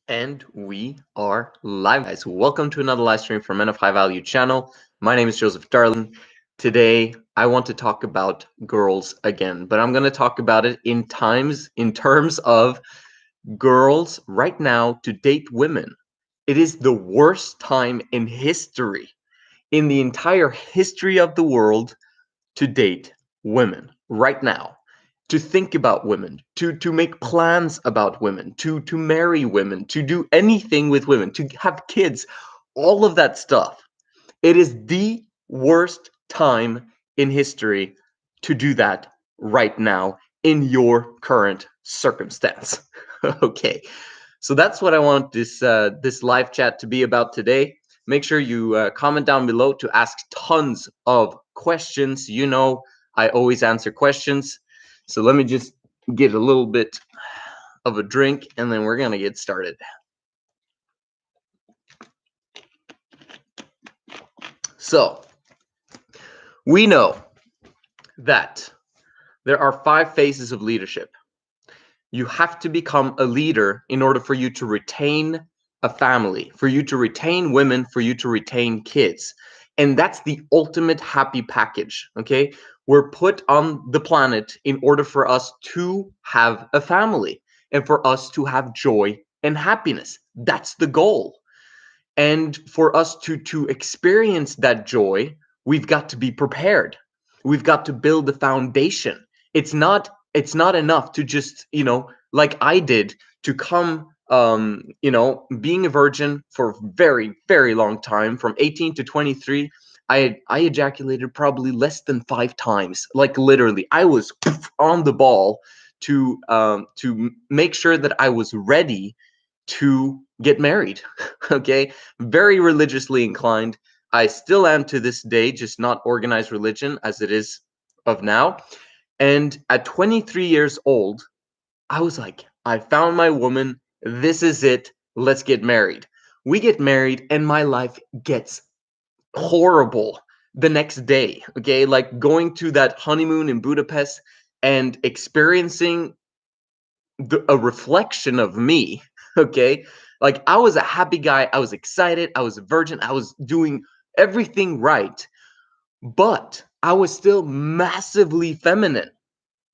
And we are live, guys. Welcome to another live stream from Men of High Value channel. My name is Joseph Darling. Today, I want to talk about girls again, but I'm going to talk about it in terms of girls right now to date women. It is the worst time in history, in the entire history of the world, to date women right now, to think about women, to make plans about women, to marry women, to do anything with women, to have kids, all of that stuff. It is the worst time in history to do that right now in your current circumstance. Okay, so that's what I want this live chat to be about today. Make sure you comment down below to ask tons of questions. You know, I always answer questions. So let me just get a little bit of a drink and then we're going to get started. So we know that there are 5 phases of leadership. You have to become a leader in order for you to retain a family, for you to retain women, for you to retain kids. And that's the ultimate happy package, okay? We're put on the planet in order for us to have a family and for us to have joy and happiness. That's the goal. And for us to experience that joy, we've got to be prepared. We've got to build the foundation. It's not enough to just, like I did, to come being a virgin for a very, very long time, from 18 to 23. I ejaculated probably less than 5 times. Like literally, I was on the ball to make sure that I was ready to get married. Okay, very religiously inclined. I still am to this day, just not organized religion as it is of now. And at 23 years old, I was like, I found my woman. This is it. Let's get married. We get married, and my life gets horrible the next day. Okay, like going to that honeymoon in Budapest and experiencing a reflection of me. Okay, like I was a happy guy, I was excited, I was a virgin, I was doing everything right, but I was still massively feminine,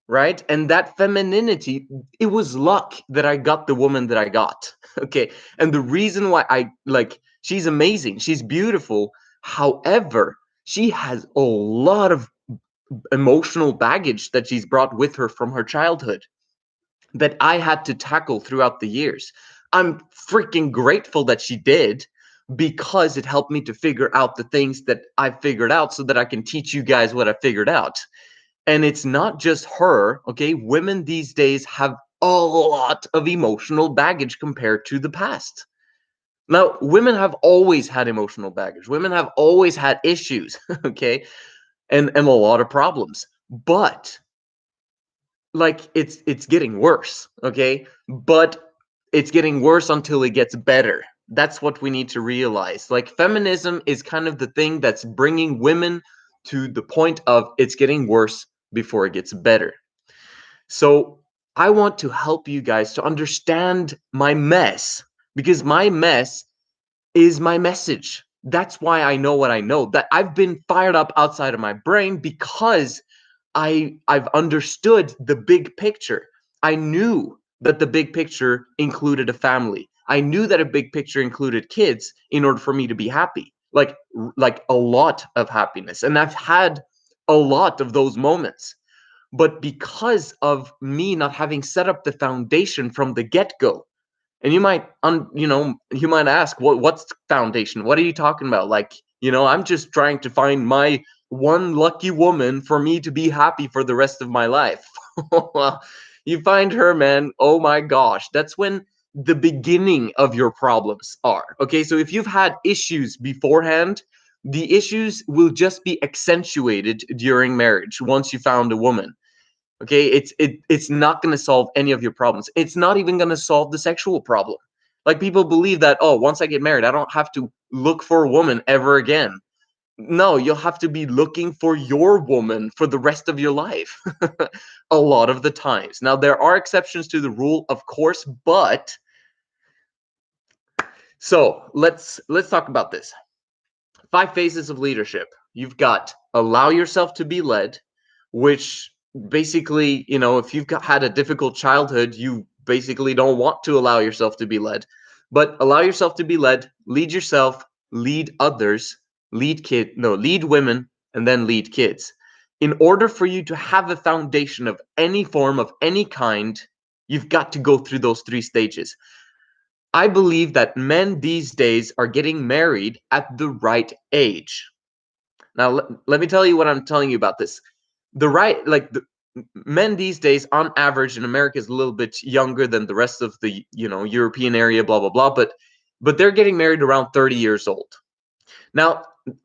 right? And that femininity, it was luck that I got the woman that I got. Okay, and the reason why she's amazing, she's beautiful. However, she has a lot of emotional baggage that she's brought with her from her childhood that I had to tackle throughout the years. I'm freaking grateful that she did, because it helped me to figure out the things that I figured out so that I can teach you guys what I figured out. And it's not just her, okay? Women these days have a lot of emotional baggage compared to the past. Now, women have always had emotional baggage. Women have always had issues, okay? And a lot of problems. But like it's getting worse, okay? But it's getting worse until it gets better. That's what we need to realize. Like feminism is kind of the thing that's bringing women to the point of it's getting worse before it gets better. So I want to help you guys to understand my mess, because my mess is my message. That's why I know what I know. That I've been fired up outside of my brain because I've understood the big picture. I knew that the big picture included a family. I knew that a big picture included kids in order for me to be happy. Like a lot of happiness. And I've had a lot of those moments. But because of me not having set up the foundation from the get-go, and you might ask, what's foundation? What are you talking about? Like, I'm just trying to find my one lucky woman for me to be happy for the rest of my life. Well, you find her, man. Oh my gosh, that's when the beginning of your problems are. Okay, so if you've had issues beforehand, the issues will just be accentuated during marriage once you found a woman. Okay, it's not going to solve any of your problems. It's not even going to solve the sexual problem. Like people believe that, oh, once I get married, I don't have to look for a woman ever again. No, you'll have to be looking for your woman for the rest of your life. A lot of the times. Now, there are exceptions to the rule, of course, but So let's talk about this. 5 phases of leadership. You've got allow yourself to be led, which basically, if you've had a difficult childhood, you basically don't want to allow yourself to be led. But allow yourself to be led, lead yourself, lead others, lead women, and then lead kids. In order for you to have a foundation of any form, of any kind, you've got to go through those 3 stages. I believe that men these days are getting married at the right age. Now, let me tell you what I'm telling you about this. Men these days, on average, in America, is a little bit younger than the rest of the European area, blah blah blah. But they're getting married around 30 years old. Now,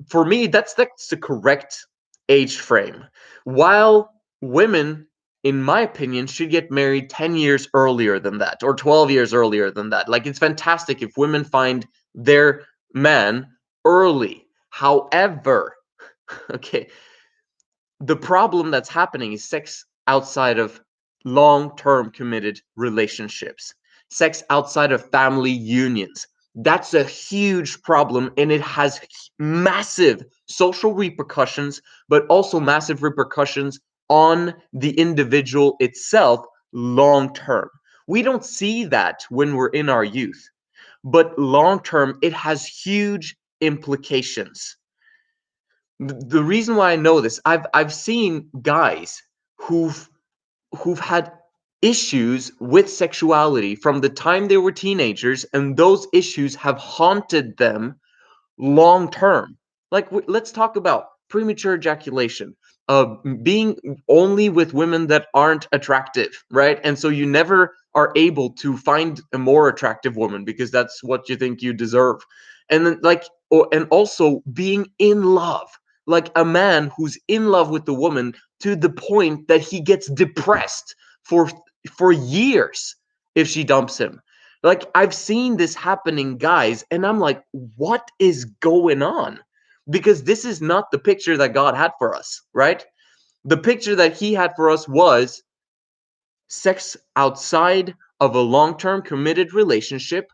for me, that's the correct age frame. While women, in my opinion, should get married 10 years earlier than that, or 12 years earlier than that. Like, it's fantastic if women find their man early. However, okay, the problem that's happening is sex outside of long-term committed relationships, sex outside of family unions. That's a huge problem, and it has massive social repercussions, but also massive repercussions on the individual itself long term. We don't see that when we're in our youth, but long term, it has huge implications. The reason why I know this, I've seen guys who've had issues with sexuality from the time they were teenagers, and those issues have haunted them long term. Like, let's talk about premature ejaculation, being only with women that aren't attractive, right? And so you never are able to find a more attractive woman because that's what you think you deserve. And then, and also being in love, like a man who's in love with the woman to the point that he gets depressed for years if she dumps him. Like, I've seen this happening, guys, and I'm like, what is going on? Because this is not the picture that God had for us, right? The picture that he had for us was sex outside of a long-term committed relationship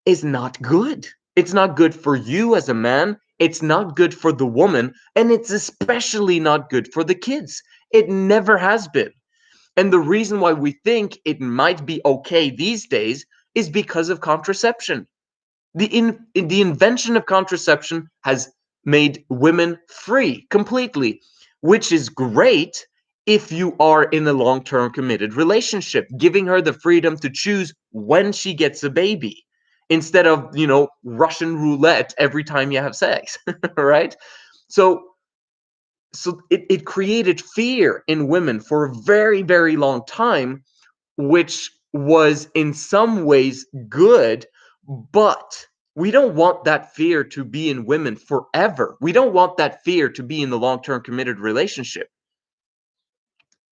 is not good. It's not good for you as a man. It's not good for the woman. And it's especially not good for the kids. It never has been. And the reason why we think it might be okay these days is because of contraception. The invention of contraception has made women free completely, which is great if you are in a long-term committed relationship, giving her the freedom to choose when she gets a baby instead of, Russian roulette every time you have sex, right? So it created fear in women for a very, very long time, which was in some ways good, but we don't want that fear to be in women forever. We don't want that fear to be in the long-term committed relationship.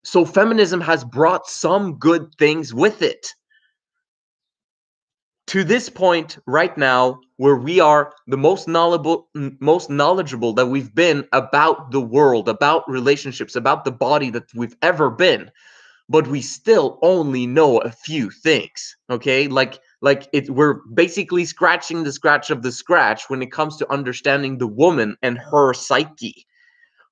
So feminism has brought some good things with it. To this point right now, where we are the most knowledgeable that we've been about the world, about relationships, about the body that we've ever been, but we still only know a few things. Okay, we're basically scratching the scratch of the scratch when it comes to understanding the woman and her psyche.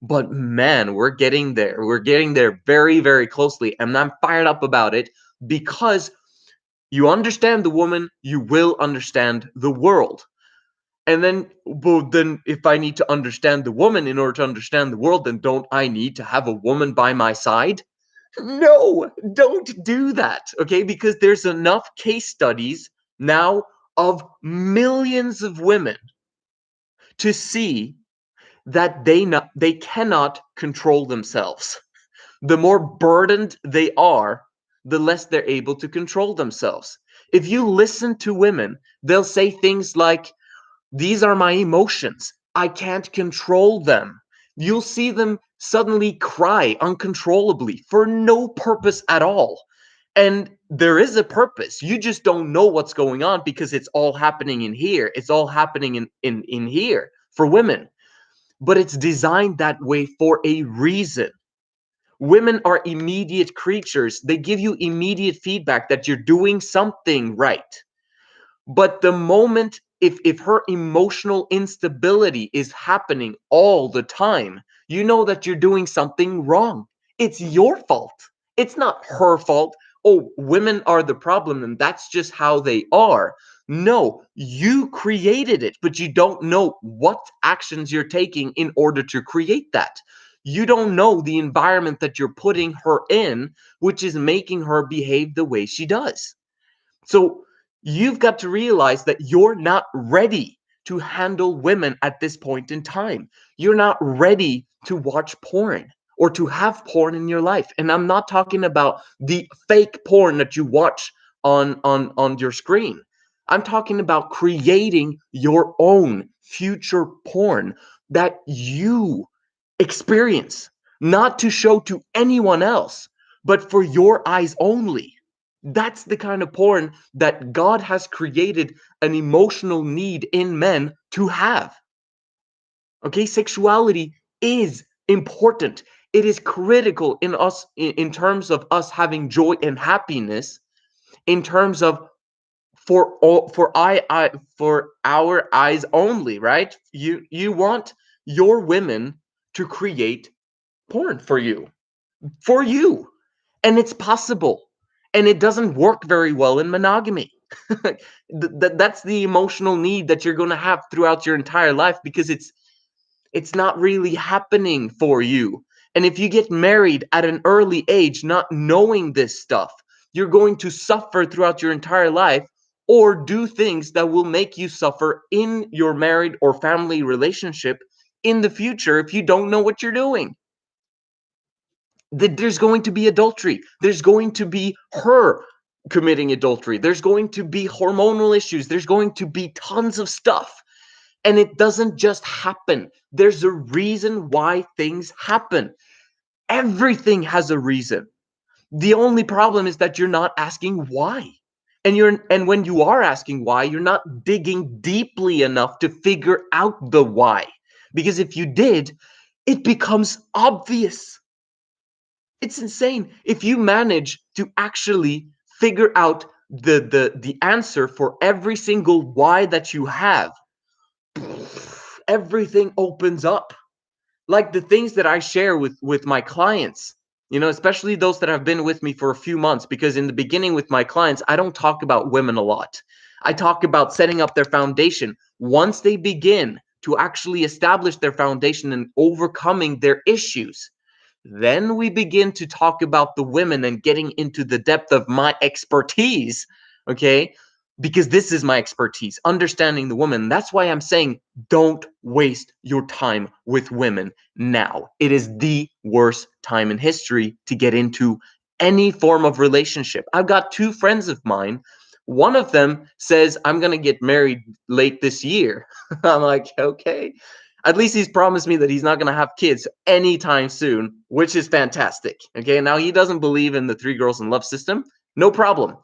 But man, we're getting there. We're getting there very, very closely, and I'm fired up about it because you understand the woman, you will understand the world. And then, well, then if I need to understand the woman in order to understand the world, then don't I need to have a woman by my side? No, don't do that, okay? Because there's enough case studies now of millions of women to see that they cannot control themselves. The more burdened they are, the less they're able to control themselves. If you listen to women, they'll say things like, "These are my emotions. I can't control them." You'll see them suddenly cry uncontrollably for no purpose at all. And there is a purpose. You just don't know what's going on because it's all happening in here. It's all happening in here for women. But it's designed that way for a reason. Women are immediate creatures. They give you immediate feedback that you're doing something right. But the moment if her emotional instability is happening all the time, you know that you're doing something wrong. It's your fault. It's not her fault. Oh, women are the problem and that's just how they are. No, you created it, but you don't know what actions you're taking in order to create that. You don't know the environment that you're putting her in, which is making her behave the way she does. So you've got to realize that you're not ready to handle women at this point in time. You're not ready to watch porn or to have porn in your life. And I'm not talking about the fake porn that you watch on your screen. I'm talking about creating your own future porn that you experience, not to show to anyone else, but for your eyes only. That's the kind of porn that God has created an emotional need in men to have. Okay, sexuality is important. It is critical in us in terms of us having joy and happiness, in terms of for our eyes only, right? You want your women to create porn for you. And it's possible. And it doesn't work very well in monogamy. That's the emotional need that you're going to have throughout your entire life, because it's not really happening for you. And if you get married at an early age not knowing this stuff, you're going to suffer throughout your entire life, or do things that will make you suffer in your married or family relationship in the future if you don't know what you're doing. There's going to be adultery. There's going to be her committing adultery. There's going to be hormonal issues. There's going to be tons of stuff. And it doesn't just happen. There's a reason why things happen. Everything has a reason. The only problem is that you're not asking why. And when you are asking why, you're not digging deeply enough to figure out the why. Because if you did, it becomes obvious. It's insane. If you manage to actually figure out the answer for every single why that you have, everything opens up. Like the things that I share with my clients, especially those that have been with me for a few months, because in the beginning with my clients, I don't talk about women a lot. I talk about setting up their foundation. Once they begin to actually establish their foundation and overcoming their issues, then we begin to talk about the women and getting into the depth of my expertise, okay? Because this is my expertise, understanding the woman. That's why I'm saying don't waste your time with women now. It is the worst time in history to get into any form of relationship. I've got two friends of mine. One of them says, I'm going to get married late this year. I'm like, okay. At least he's promised me that he's not going to have kids anytime soon, which is fantastic. Okay, now he doesn't believe in the 3 girls in love system. No problem.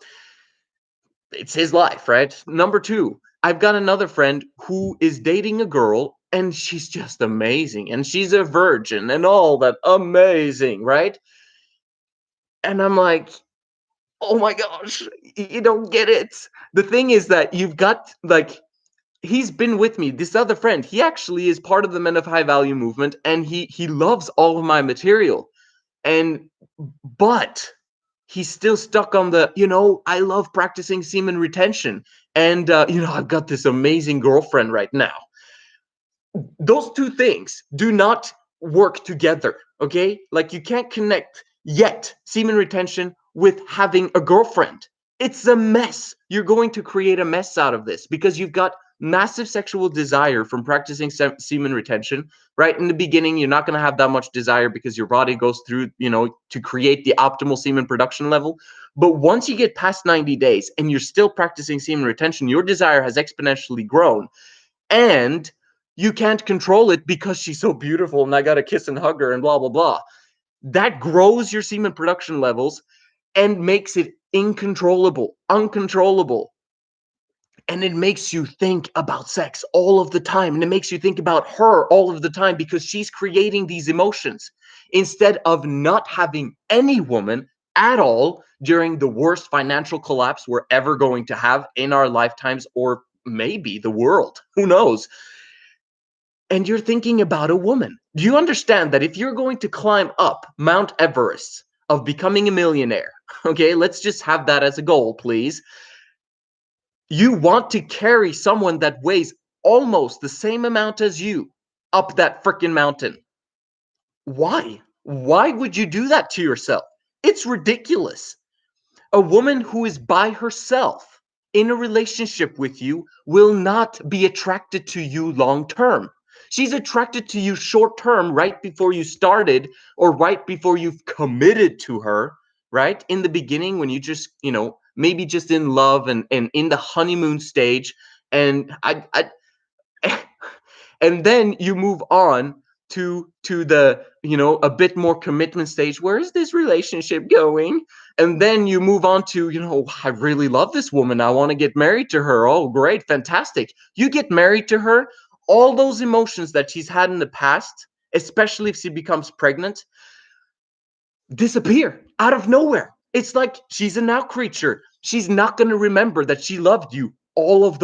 It's his life, right? Number two, I've got another friend who is dating a girl and she's just amazing. And she's a virgin and all that, amazing, right? And I'm like, oh my gosh, you don't get it. The thing is that you've got, like, he's been with me. This other friend, he actually is part of the Men of High Value movement, and he loves all of my material. But he's still stuck on the, I love practicing semen retention. And, I've got this amazing girlfriend right now. Those two things do not work together, okay? Like, you can't connect yet semen retention with having a girlfriend. It's a mess. You're going to create a mess out of this because you've got massive sexual desire from practicing semen retention. Right in the beginning, you're not going to have that much desire because your body goes through, to create the optimal semen production level. But once you get past 90 days and you're still practicing semen retention, your desire has exponentially grown. And you can't control it because she's so beautiful and I got to kiss and hug her and blah, blah, blah. That grows your semen production levels and makes it uncontrollable. And it makes you think about sex all of the time. And it makes you think about her all of the time because she's creating these emotions instead of not having any woman at all during the worst financial collapse we're ever going to have in our lifetimes or maybe the world, who knows? And you're thinking about a woman. Do you understand that if you're going to climb up Mount Everest of becoming a millionaire, okay, let's just have that as a goal, please. You want to carry someone that weighs almost the same amount as you up that freaking mountain. Why? Why would you do that to yourself? It's ridiculous. A woman who is by herself in a relationship with you will not be attracted to you long term. She's attracted to you short term, right before you started or right before you've committed to her, right? In the beginning, when you just, maybe just in love and in the honeymoon stage. And and then you move on to the a bit more commitment stage. Where is this relationship going? And then you move on to, I really love this woman, I want to get married to her. Oh, great, fantastic. You get married to her, all those emotions that she's had in the past, especially if she becomes pregnant, disappear out of nowhere. It's like she's a now creature. She's not going to remember that she loved you all of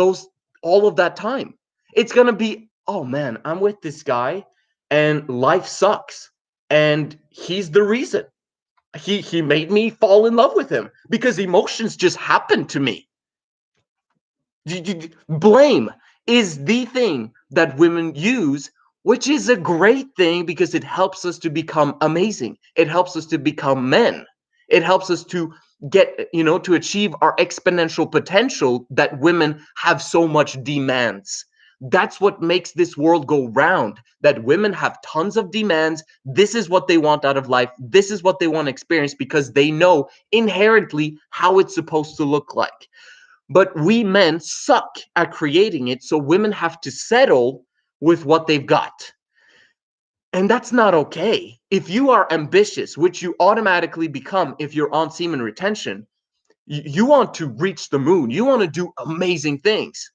that time. It's going to be, oh man, I'm with this guy and life sucks. And he's the reason. He made me fall in love with him because emotions just happened to me. Blame is the thing that women use, which is a great thing because it helps us to become amazing. It helps us to become men. It helps us to get, to achieve our exponential potential that women have so much demands. That's what makes this world go round, that women have tons of demands. This is what they want out of life. This is what they want to experience because they know inherently how it's supposed to look like. But we men suck at creating it, so women have to settle with what they've got. And that's not okay. If you are ambitious, which you automatically become if you're on semen retention, you want to reach the moon. You want to do amazing things.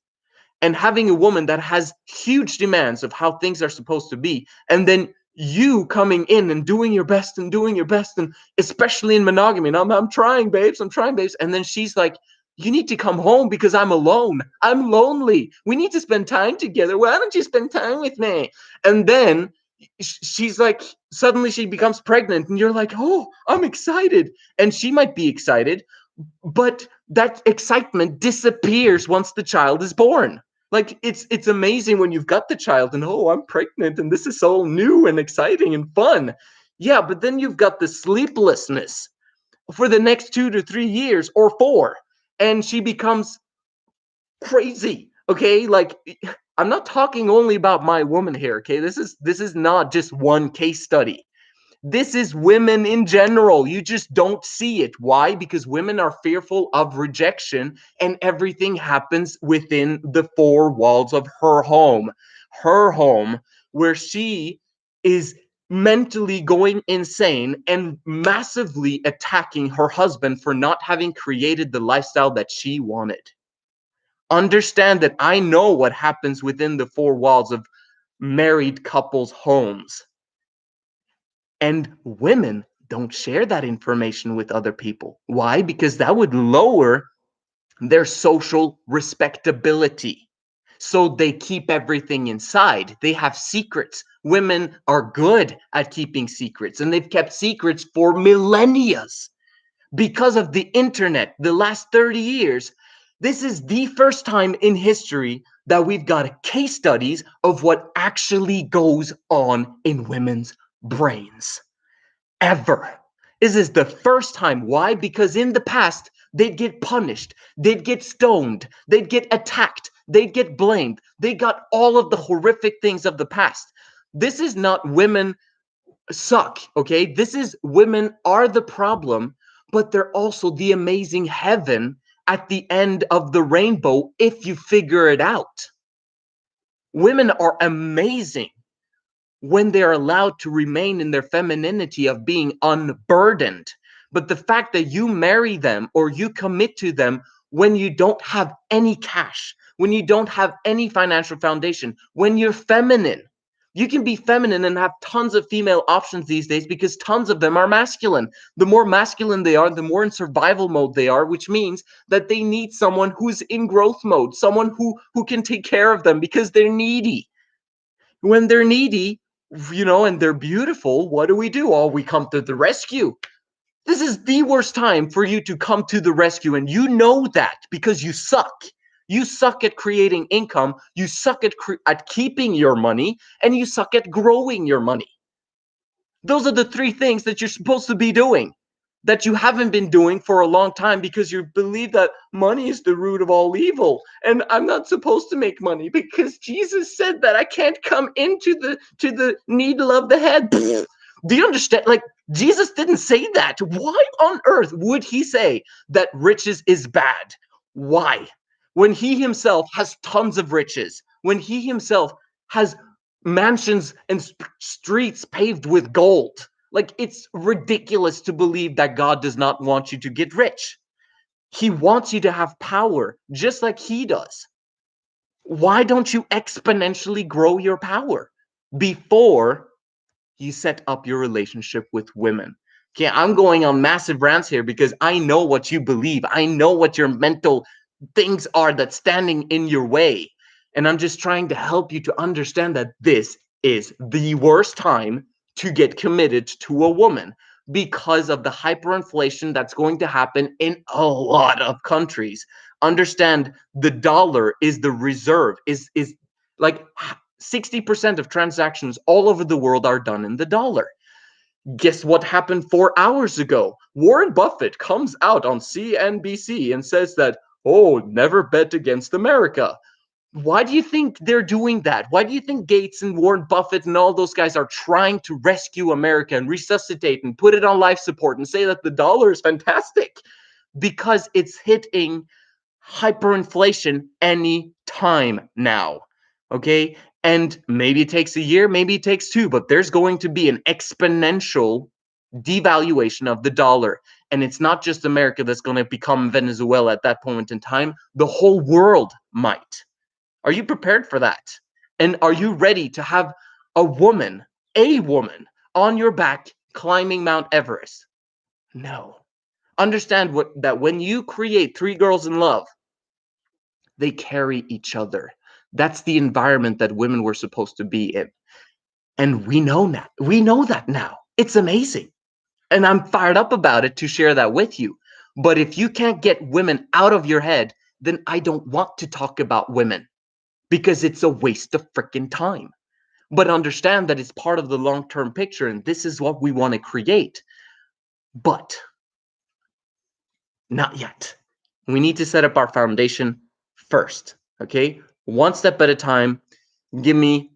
And having a woman that has huge demands of how things are supposed to be, and then you coming in and doing your best and especially in monogamy, and I'm trying, babes, and then she's like, you need to come home because I'm alone. I'm lonely. We need to spend time together. Why don't you spend time with me? And then she's like, suddenly she becomes pregnant, and you're like, oh, I'm excited. And she might be excited, but that excitement disappears once the child is born. Like it's amazing when you've got the child and, oh, I'm pregnant and this is so new and exciting and fun. Yeah, but then you've got the sleeplessness for the next 2 to 3 years or 4, and she becomes crazy. Okay, like I'm not talking only about my woman here. Okay, this is not just one case study. This is women in general. You just don't see it. Why? Because women are fearful of rejection, and everything happens within the 4 walls of her home, where she is mentally going insane and massively attacking her husband for not having created the lifestyle that she wanted. Understand that I know what happens within the 4 walls of married couples' homes. And women don't share that information with other people. Why? Because that would lower their social respectability. So they keep everything inside. They have secrets. Women are good at keeping secrets, and they've kept secrets for millennia because of the internet. The last 30 years, this is the first time in history that we've got case studies of what actually goes on in women's brains. Ever. This is the first time. Why? Because in the past, they'd get punished, they'd get stoned, they'd get attacked, they'd get blamed. They got all of the horrific things of the past. This is not women suck, okay? This is women are the problem, but they're also the amazing heaven at the end of the rainbow if you figure it out. Women are amazing when they're allowed to remain in their femininity of being unburdened. But the fact that you marry them or you commit to them when you don't have any cash, when you don't have any financial foundation, when you're feminine, You can be feminine and have tons of female options these days because tons of them are masculine. The more masculine they are, the more in survival mode they are, which means that they need someone who's in growth mode, someone who can take care of them because they're needy. When they're needy, and they're beautiful, what do? Oh, we come to the rescue. This is the worst time for you to come to the rescue, and you know that because you suck. You suck at creating income, you suck at keeping your money, and you suck at growing your money. Those are the three things that you're supposed to be doing that you haven't been doing for a long time because you believe that money is the root of all evil. And I'm not supposed to make money because Jesus said that I can't come into the needle of the head. Do you understand? Like, Jesus didn't say that. Why on earth would he say that riches is bad? Why? When he himself has tons of riches, when he himself has mansions and streets paved with gold. Like, it's ridiculous to believe that God does not want you to get rich. He wants you to have power, just like he does. Why don't you exponentially grow your power before you set up your relationship with women? Okay, I'm going on massive rants here because I know what you believe. I know what your mental things are that's standing in your way. And I'm just trying to help you to understand that this is the worst time to get committed to a woman because of the hyperinflation that's going to happen in a lot of countries. Understand, the dollar is the reserve, is like 60% of transactions all over the world are done in the dollar. Guess what happened 4 hours ago? Warren Buffett comes out on CNBC and says that, oh, never bet against America. Why do you think they're doing that? Why do you think Gates and Warren Buffett and all those guys are trying to rescue America and resuscitate and put it on life support and say that the dollar is fantastic? Because it's hitting hyperinflation any time now. Okay? And maybe it takes a year, maybe it takes two, but there's going to be an exponential devaluation of the dollar. And it's not just America that's going to become Venezuela at that point in time. The whole world might. Are you prepared for that? And are you ready to have a woman on your back climbing Mount Everest? No. Understand that when you create three girls in love, they carry each other. That's the environment that women were supposed to be in. And we know that. We know that now. It's amazing. And I'm fired up about it to share that with you. But if you can't get women out of your head, then I don't want to talk about women because it's a waste of freaking time. But understand that it's part of the long-term picture, and this is what we want to create. But not yet. We need to set up our foundation first, okay? One step at a time. Give me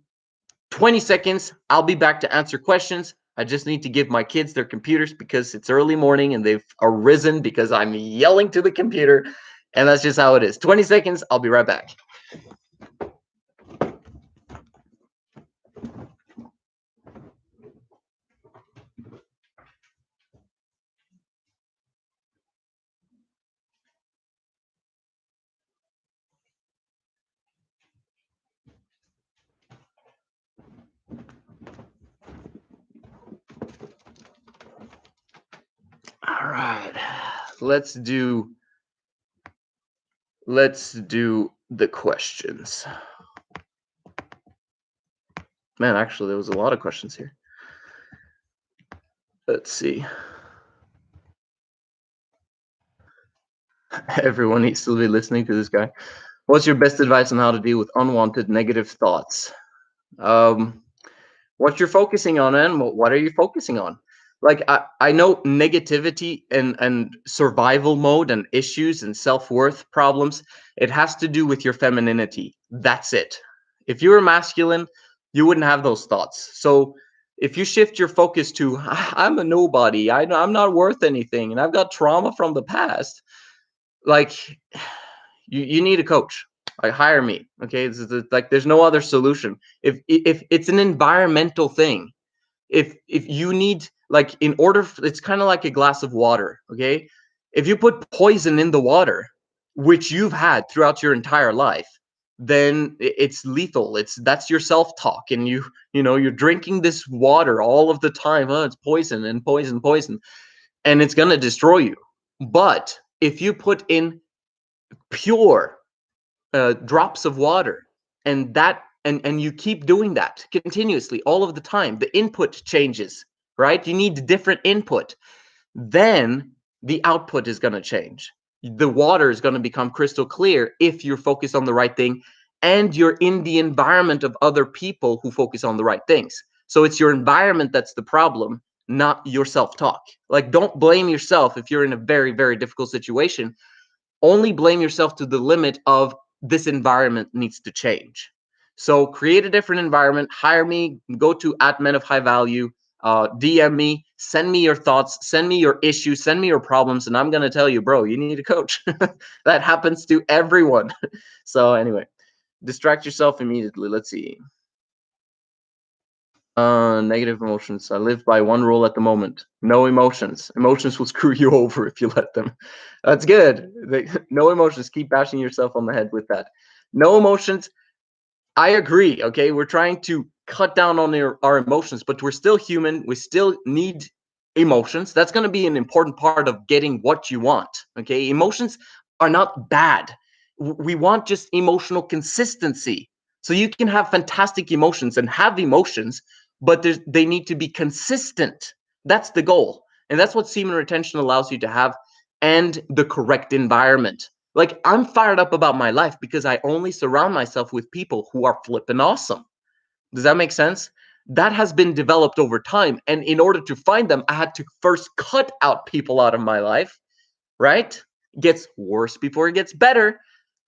20 seconds. I'll be back to answer questions. I just need to give my kids their computers because it's early morning and they've arisen because I'm yelling to the computer, and that's just how it is. 20 seconds. I'll be right back. All right, let's do the questions. Man, actually, there was a lot of questions here. Let's see. Everyone needs to be listening to this guy. What's your best advice on how to deal with unwanted negative thoughts? What you're focusing on, and what are you focusing on? Like, I know negativity and survival mode and issues and self-worth problems, it has to do with your femininity. That's it. If you were masculine, you wouldn't have those thoughts. So if you shift your focus to, I'm a nobody, I'm not worth anything, and I've got trauma from the past, like, you need a coach. Like, hire me. Okay, like, there's no other solution. If it's an environmental thing, if you need, like, in order, it's kind of like a glass of water. Okay, if you put poison in the water, which you've had throughout your entire life, then it's lethal. That's your self-talk, and you're drinking this water all of the time. Oh, it's poison and poison, and it's gonna destroy you. But if you put in pure drops of water, and you keep doing that continuously all of the time, the input changes, right? You need different input, then the output is going to change. The water is going to become crystal clear if you're focused on the right thing and you're in the environment of other people who focus on the right things. So it's your environment that's the problem, not your self-talk. Like, don't blame yourself if you're in a very, very difficult situation. Only blame yourself to the limit of this environment needs to change. So create a different environment, hire me, go to @men-of-high-value, DM me, send me your thoughts, send me your issues, send me your problems, and I'm going to tell you, bro, you need a coach. That happens to everyone. So anyway, distract yourself immediately. Let's see. Negative emotions. I live by one rule at the moment. No emotions. Emotions will screw you over if you let them. That's good. No emotions. Keep bashing yourself on the head with that. No emotions. I agree. Okay. We're trying to cut down on our emotions, but we're still human. We still need emotions. That's going to be an important part of getting what you want. Okay. Emotions are not bad. We want just emotional consistency. So you can have fantastic emotions and have emotions, but they need to be consistent. That's the goal. And that's what semen retention allows you to have, and the correct environment. Like, I'm fired up about my life because I only surround myself with people who are flipping awesome. Does that make sense? That has been developed over time. And in order to find them, I had to first cut out people out of my life, right? It gets worse before it gets better.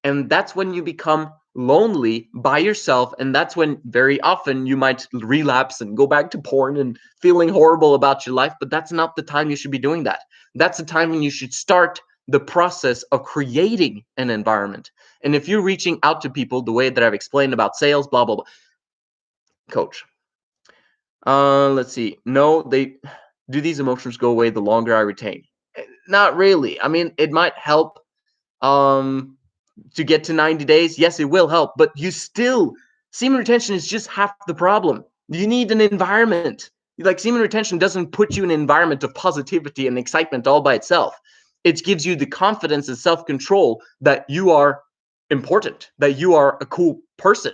And that's when you become lonely by yourself. And that's when very often you might relapse and go back to porn and feeling horrible about your life. But that's not the time you should be doing that. That's the time when you should start the process of creating an environment. And if you're reaching out to people the way that I've explained about sales, blah, blah, blah, coach. Let's see. No, do these emotions go away the longer I retain? Not really. I mean, it might help to get to 90 days. Yes, it will help, but semen retention is just half the problem. You need an environment. Like, semen retention doesn't put you in an environment of positivity and excitement all by itself. It gives you the confidence and self-control that you are important, that you are a cool person,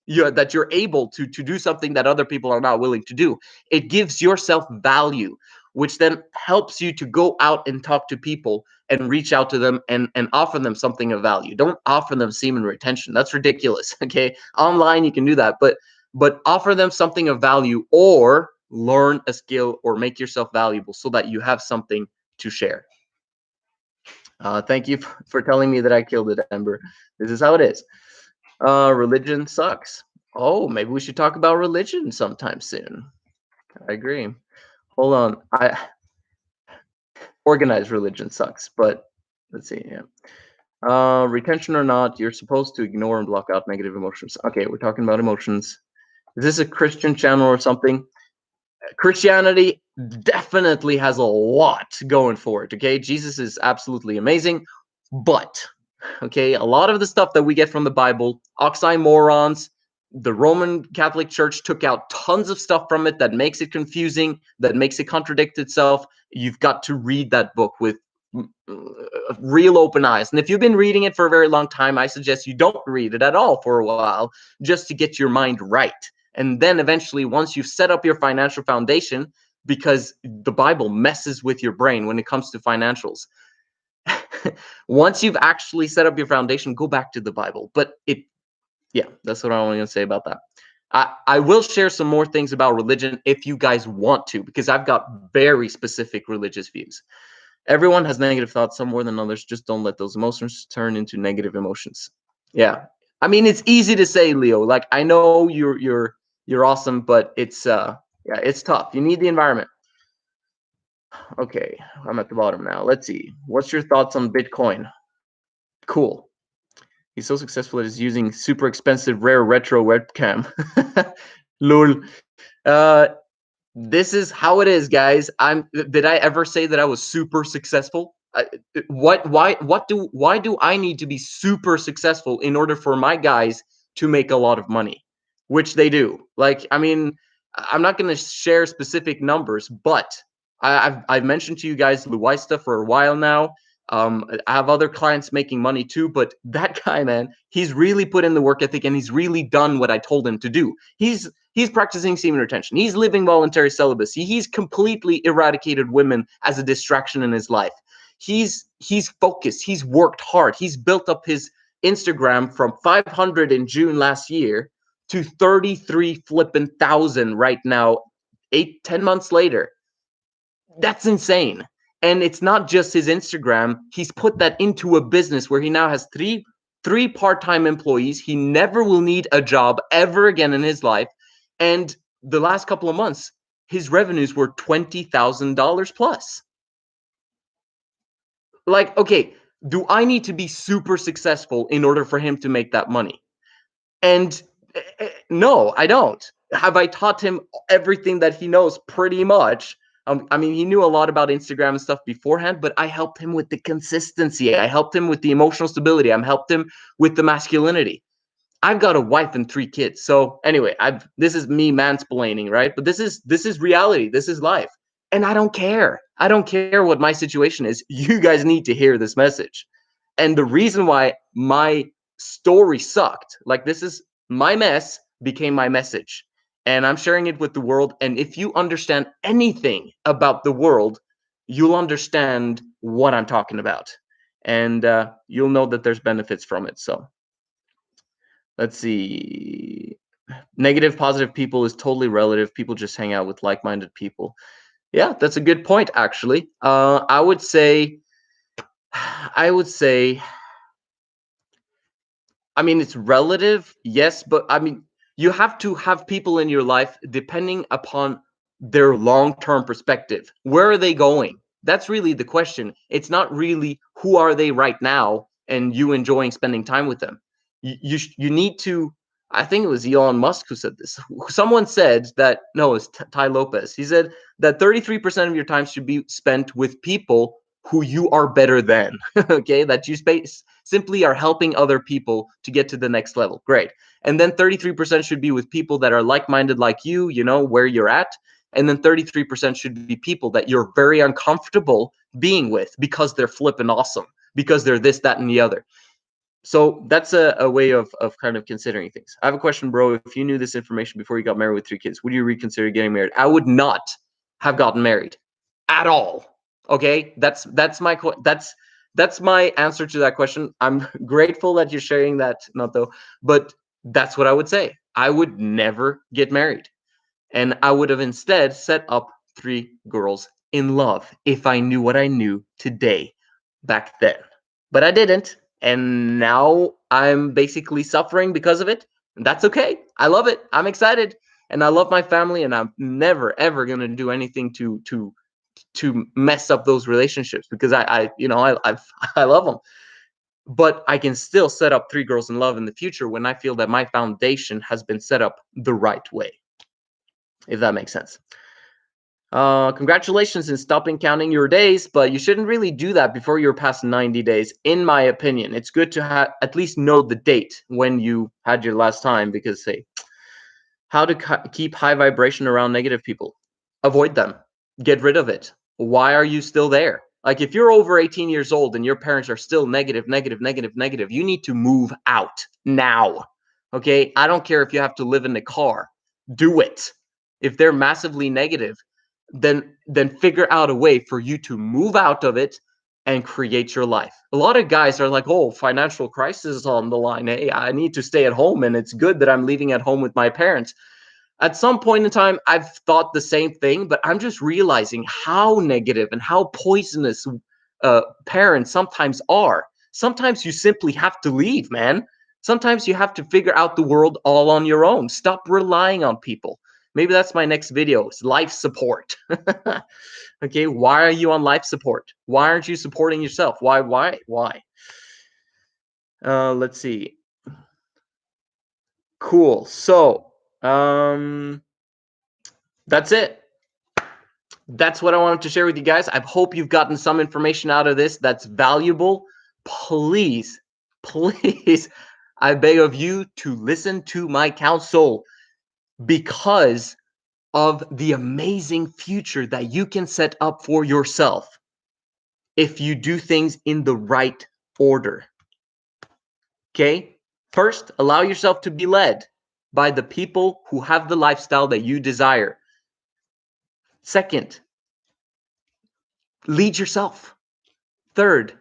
that you're able to do something that other people are not willing to do. It gives yourself value, which then helps you to go out and talk to people and reach out to them and offer them something of value. Don't offer them semen retention. That's ridiculous. Okay. Online, you can do that, but offer them something of value, or learn a skill, or make yourself valuable so that you have something to share. Thank you for telling me that I killed it, Ember. This is how it is. Religion sucks. Oh, maybe we should talk about religion sometime soon. I agree. Hold on. Organized religion sucks, but let's see. Yeah. Retention or not, you're supposed to ignore and block out negative emotions. Okay, we're talking about emotions. Is this a Christian channel or something? Christianity definitely has a lot going for it. Okay, Jesus is absolutely amazing, but okay, a lot of the stuff that we get from the Bible, oxymorons, the Roman Catholic Church took out tons of stuff from it that makes it confusing, that makes it contradict itself. You've got to read that book with real open eyes. And if you've been reading it for a very long time, I suggest you don't read it at all for a while, just to get your mind right. And then eventually, once you've set up your financial foundation, because the Bible messes with your brain when it comes to financials. Once you've actually set up your foundation, go back to the Bible. But yeah, that's what I want to say about that. I will share some more things about religion if you guys want to, because I've got very specific religious views. Everyone has negative thoughts, some more than others. Just don't let those emotions turn into negative emotions. Yeah. I mean, it's easy to say, Leo. Like, I know you're awesome, but it's yeah, it's tough. You need the environment. Okay, I'm at the bottom now. Let's see. What's your thoughts on Bitcoin? Cool. He's so successful at using super expensive rare retro webcam. Lol. This is how it is, guys. Did I ever say that I was super successful? Why do I need to be super successful in order for my guys to make a lot of money, which they do? Like, I mean, I'm not going to share specific numbers, but I've mentioned to you guys Luwaista for a while now. I have other clients making money too, but that guy, man, he's really put in the work ethic and he's really done what I told him to do. He's practicing semen retention. He's living voluntary celibacy. He's completely eradicated women as a distraction in his life. He's focused. He's worked hard. He's built up his Instagram from 500 in June last year to 33 flippin' thousand right now, 10 months later. That's insane. And it's not just his Instagram. He's put that into a business where he now has three part-time employees. He never will need a job ever again in his life. And the last couple of months, his revenues were $20,000 plus. Like, okay, do I need to be super successful in order for him to make that money? And no, I don't. Have I taught him everything that he knows? Pretty much. I mean, he knew a lot about Instagram and stuff beforehand, but I helped him with the consistency. I helped him with the emotional stability. I helped him with the masculinity. I've got a wife and 3 kids. So anyway, this is me mansplaining, right? But this is reality. This is life. And I don't care. I don't care what my situation is. You guys need to hear this message. And the reason why my story sucked, like, this is my mess became my message. And I'm sharing it with the world. And if you understand anything about the world, you'll understand what I'm talking about. And you'll know that there's benefits from it. So let's see. Negative, positive people is totally relative. People just hang out with like-minded people. Yeah, that's a good point, actually. I would say, I mean, it's relative, yes, but I mean, you have to have people in your life depending upon their long-term perspective. Where are they going? That's really the question. It's not really who are they right now and you enjoying spending time with them. You need to. I think it was Elon Musk who said this. Someone said that, no, it's Ty Lopez. He said that 33% of your time should be spent with people who you are better than. Okay, that you simply are helping other people to get to the next level. Great. And then 33% should be with people that are like-minded like you know, where you're at. And then 33% should be people that you're very uncomfortable being with because they're flipping awesome, because they're this, that, and the other. So that's a way of kind of considering things. I have a question, bro. If you knew this information before you got married with 3 kids, would you reconsider getting married? I would not have gotten married at all. Okay, that's my answer to that question. I'm grateful that you're sharing that, Nato, but that's what I would say. I would never get married, and I would have instead set up 3 girls in love if I knew what I knew today back then. But I didn't, and now I'm basically suffering because of it. And that's okay. I love it. I'm excited, and I love my family, and I'm never ever gonna do anything to mess up those relationships, because I I love them. But I can still set up 3 girls in love in the future when I feel that my foundation has been set up the right way, if that makes sense. Congratulations in stopping counting your days, but you shouldn't really do that before you're past 90 days, in my opinion. It's good to at least know the date when you had your last time, because, hey, how to keep high vibration around negative people? Avoid them. Get rid of it. Why are you still there? Like, if you're over 18 years old and your parents are still negative, you need to move out now. Okay? I don't care if you have to live in the car. Do it. If they're massively negative, then figure out a way for you to move out of it and create your life. A lot of guys are like, oh, financial crisis is on the line. Hey, I need to stay at home, and it's good that I'm leaving at home with my parents. At some point in time, I've thought the same thing, but I'm just realizing how negative and how poisonous parents sometimes are. Sometimes you simply have to leave, man. Sometimes you have to figure out the world all on your own. Stop relying on people. Maybe that's my next video. It's life support. Okay, why are you on life support? Why aren't you supporting yourself? Why? Let's see. Cool. So, that's it. That's what I wanted to share with you guys. I hope you've gotten some information out of this that's valuable. Please, please, I beg of you to listen to my counsel, because of the amazing future that you can set up for yourself if you do things in the right order. Okay? First, allow yourself to be led by the people who have the lifestyle that you desire. Second, lead yourself. Third,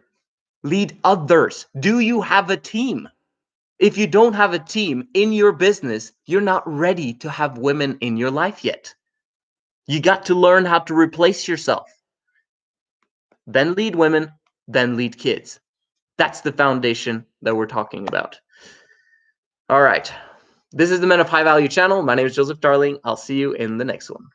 lead others. Do you have a team? If you don't have a team in your business, you're not ready to have women in your life yet. You got to learn how to replace yourself. Then lead women, then lead kids. That's the foundation that we're talking about. All right. This is the Men of High Value channel. My name is Joseph Darling. I'll see you in the next one.